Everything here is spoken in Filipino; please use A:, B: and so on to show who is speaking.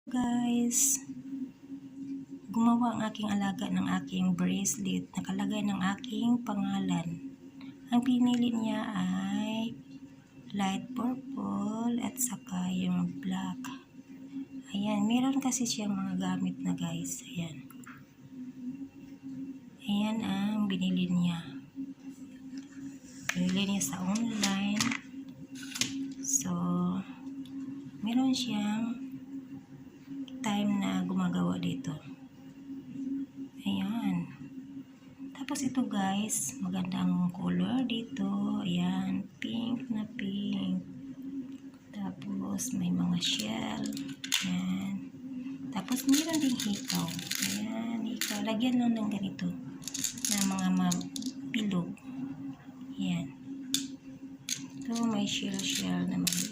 A: Guys, gumawa ang aking alaga ng aking bracelet. Nakalagay ng aking pangalan. Ang pinili niya ay light purple at saka yung black. Ayan, meron kasi siyang mga gamit na guys. Ayan. Ayan ang binili niya. Binili niya sa online. So, meron siyang time na gumagawa dito. Ayan. Tapos ito guys, magandang color dito. Ayan, pink na pink. Tapos may mga shell. Ayan. Tapos meron ding hikaw. Ayan, hikaw. Lagyan lang ng ganito na mga bilog. Ayan. Ito may shell na mga